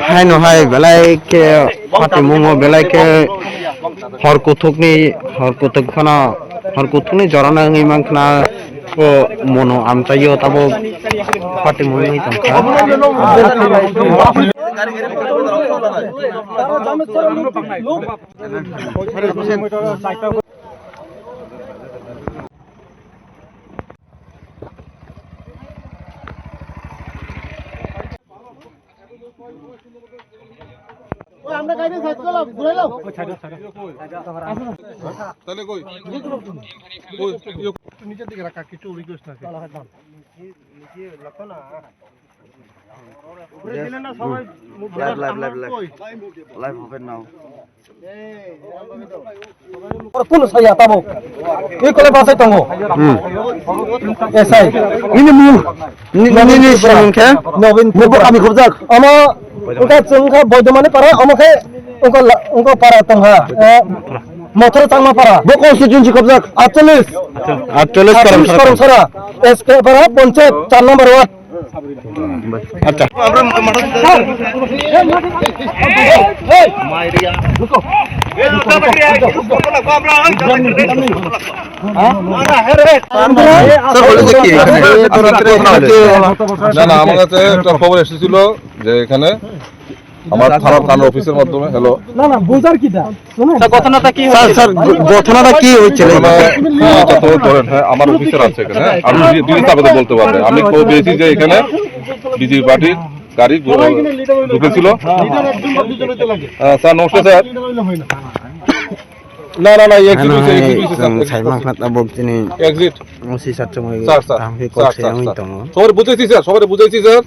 hai no hai belai ke pati mungo belai ke hor kutuk khana jorana ngi mangkhana o mono amchayo tabo pati mungo hi tangkha আমরা গাইডে side করলাম ঘুরে নাও তাহলে কই নিচের দিকে রাখা কিছু রিকোয়েস্ট আছে নিচে রাখো না উপরে দিলেন না সবাই লাইভ হবে নাও কোন সাইয়া তাবো এই কোলে বাসাই তঙ্গো এসআই ইনি মু ni samungkha নবীন আমি খুব যাক আমা ওটা চংখা বৈদ্যমানে পারা আমাকে ওকে পারা তংহা মথুরা চাংমা পারা বো কনস্টিটিউয়েন্সি খুব যাক 48 করম সারা এসকে পারা পঞ্চায়েত 4 নম্বর ওয়ার্ড acha মাইরিয়া না আমার কাছে একটা খবর এসেছিল যে এখানে আমার থানার অফিসের মাধ্যমে হ্যালো না না বুঝার কিটা শুনুন ঘটনাটা কি হয়েছে স্যার ঘটনাটা কি হয়েছিল ধরেন হ্যাঁ আমার অফিসার আছে এখানে আমি ডিটেইলস আপনাদের বলতে পারবো আমি খবর পেয়েছি যে এখানে বিজেপি পার্টির গাড়ি ঢুকেছিল স্যার নমস্কার স্যার না না না এক্সিট সবাই বুঝেছি স্যার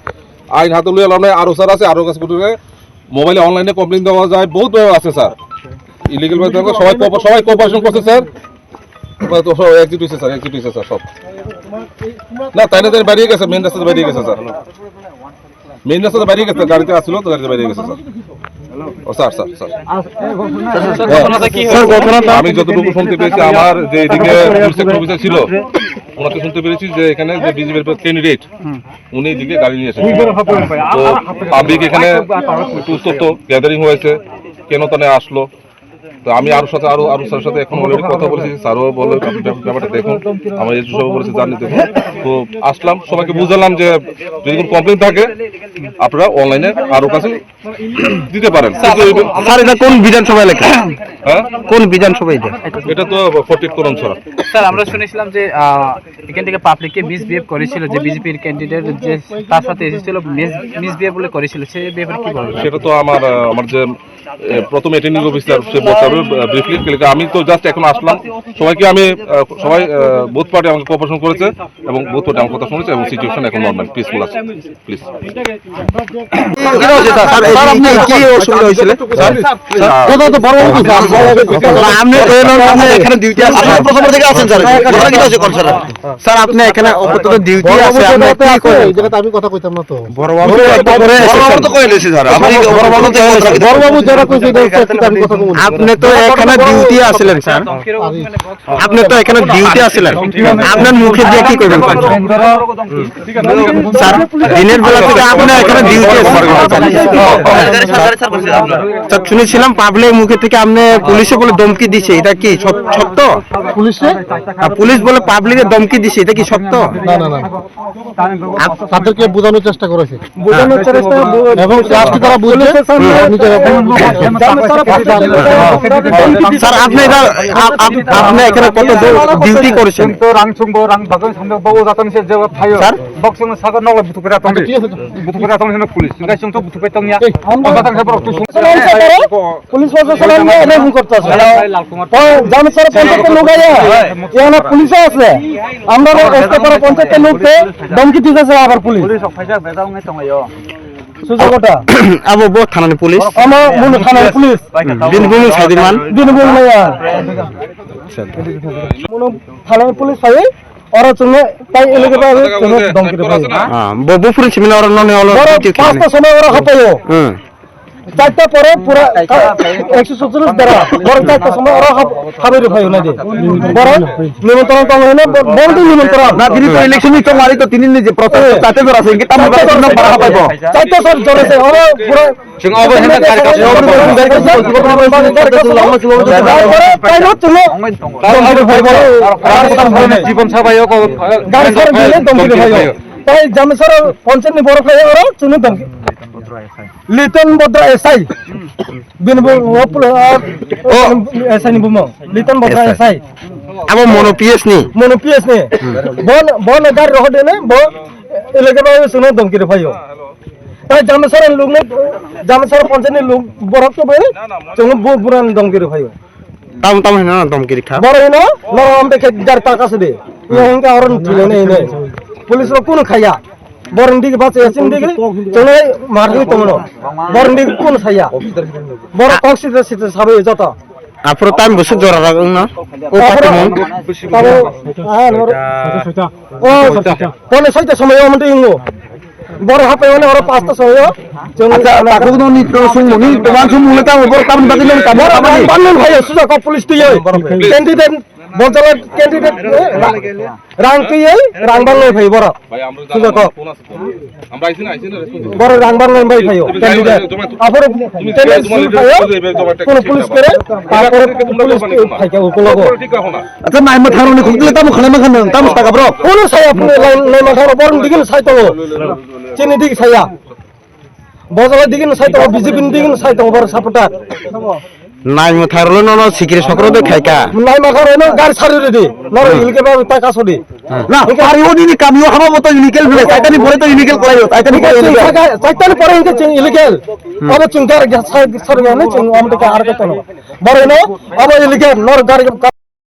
আইন হাতে লইয়া লাভ নাই আরো স্যার আছে আরো কাছে মোবাইলে অনলাইনে কমপ্লেন দেওয়া যায় বহুত আছে স্যার ইলিগাল সবাই কোঅপারেশন করছে স্যার এক্সিট হয়েছে স্যার সব না তাই না বেরিয়ে গেছে মেন রাস্তাতে বেরিয়ে গেছে স্যার মেন রাস্তাতে বেরিয়ে গেছে গাড়িতে আসছিল তো গাড়িতে বেরিয়ে গেছে স্যার আমি যতটুকু শুনতে পেরেছি আমার যে এদিকে অফিসার ছিল ওনাকে শুনতে পেরেছি যে এখানে যে বিজেপির ক্যান্ডিডেট উনি এদিকে গাড়ি নিয়ে এসেছেন তো পাবলিক এখানে একটু তথ্য গ্যাদারিং হয়েছে কেন তানে আসলো তো আমি আরো স্যারের সাথে এখন অলরেডি কথা বলেছি স্যারও বলে ব্যাপারটা দেখুন আমার এসব সব বলেছে জানি দেখুন তো আসলাম সবাইকে বুঝালাম যে যদি কোনো কমপ্লেন থাকে আপনারা অনলাইনে আরো কাছে দিতে পারেন স্যার এটা কোন বিধানসভা এলাকা হ্যাঁ কোন বিধানসভা এটা তো 48 করম ছড়া স্যার আমরা শুনেছিলাম যে এখান থেকে পাবলিককে মিসবিহেভ করেছিল যে বিজেপির ক্যান্ডিডেট যে তার সাথে এসেছিল মিসবিহেভ বলে করেছিল সেই ব্যাপারে কি বলবেন সেটা তো আমার যে প্রথম অ্যাটেন্ডিং অফিসার সে বলতে হবে ব্রিফলি আমি তো জাস্ট এখন আসলাম সবাই বোথ পার্টি আমাকে কোঅপারেশন করেছে এবং বোথ পার্টি আমার কথা শুনেছে এবং সিচুয়েশন এখন নরমাল পিসফুল আছে প্লিজ কি অসুবিধা হয়েছিল এখানে ডিউটি আছে প্রথম থেকে আছেন স্যার আপনি এখানে অপরত ডিউটি আছে আমি কথা কইতাম না তো বড় বাবু তো কইলেছি স্যার আপনি বড় বাবু যারা কইছে আপনি তো এখানে ডিউটি আছিলেন স্যার আপনি তো এখানে ডিউটি আছিলেন আপনার মুখে দিয়ে কি করবেন স্যার দিনের বেলা থেকে আপনি এখানে ডিউটি স্যার শুনেছিলাম পাবলিক মুখে থেকে আপনি পুলিশে বলে ধমকি দিছে এটা কি সত্য পুলিশ বলে পাবলিকে ধমকি দিছে এটা কি সত্য না না না তাদেরকে বোঝানোর চেষ্টা করেছে এবং লাস্টে তারা বুঝেছে স্যার আপনি এখানে কত ডিউটি করেছেন পুলিশ প্রশাসন করতেছে পুলিশে আছে আমরা পঞ্চায়েতের লোককে ধমকি দিতেছে আবার পুলিশ সুযোগটা আবু বো থানানি পুলিশ আমার মনে থানানি পুলিশ দিনভূমি সাদিমান দিনভূমি লাইয়া মনে থানানি পুলিশ পাই ওরা তুমি তাই এলাকা পাবে তুমি ধমকি দেবে হ্যাঁ ববু পুলিশ মিলে ওরা ননে হলো পাঁচটা সময় ওরা হপায়ও চারটা পরে পুরা 147 দ্বারা বড় চারটা সময় আরো হাবের ভাই না দে বড় নিমন্ত্রণ তো হয় না বড় নিমন্ত্রণ না তিনি তো ইলেকশন তো মারি তো তিনি নিজে প্রচার চাতে ধর আছে কি তাম তো না পারা পাইব চারটা সব জলেছে আরো পুরো সিং অবহেলা কাজ জীবন সবাই গাড়ি সর দিলে দমকি ভাই তাই জামেশ্বর পঞ্চায়েত বড় ভাই আরো চুনি দমকি লিটন বদ্রা এসআই বিনবু ও এসআই নিবুম লিটন বদ্রা এসআই আবার মনোপিএস নি বন গার রহদে নে ব এলাকা বাই সুনো দমকি রে ভাইও তাই জামেশ্বর লোক নে জামেশ্বর পঞ্চায়েত লোক বড় তো ভাই চুন বুরান দমকি রে ভাইও তাম হেনা দমকি রিখা বড় হেনা লো আমবে কে গার টাকা দে ইহঙ্কা হরন তুলে নে নে পুলিশ লো কোন খাইয়া বরন্দি বাস এসিন দিকে চলে মারনি তোমনো বরন্দি কোন খাইয়া বড় কক্সিতে সিতে সবে যত আপর টাইম বসে জরা রাখুন না ও পাতে মন তবে ও কোন সইতে সময় আমতে ইঙ্গো বড় হাপে মানে ওর পাঁচটা সময় চলে তাকু তো নিত্য সুমনি তোমার সুমুলে তা বড় কাম বাতিল কা বড় বান্নন ভাই সুজা ক পুলিশ তুই ক্যান্ডিডেট বলতলা ক্যান্ডিডেট রাং তুই রাং বাংলা ভাই বড় ভাই আমরা সুজা ক আমরা আইছি না বড় রাং বাংলা ভাই ভাইও ক্যান্ডিডেট আপর কোন পুলিশ করে তারপরে পুলিশ থাকে উপলগ ঠিক রাখো না আচ্ছা নাই মা থারনি খুঁজলে তাম খানে মা খানে তাম টাকা ব্রো কোন সাই আপনি নাই মা থারো বরন দিগিন সাই তো চিনি দিক সাইয়া বজলা দিগিন সাই তো বিজেপি দিগিন সাই তো বড় সাপোর্টার নাই মথারলো ন সিকিরে সকর দে খাইকা নাই মা খারো না গাড়ি ছাড়ি রে নর ইলকে বাবু টাকা ছড়ি না আর ওদিনি কামিও হাবা মত ইলিগেল ফেলে তাইতানি পরে তো ইলিগেল করাইও তাইতানি তাইতানি পরে ইনকে ইলিগেল আবার চিন্তার ছাড়ি না চিন আমটাকে আর কত বড় না আবার ইলিগেল নর গাড়ি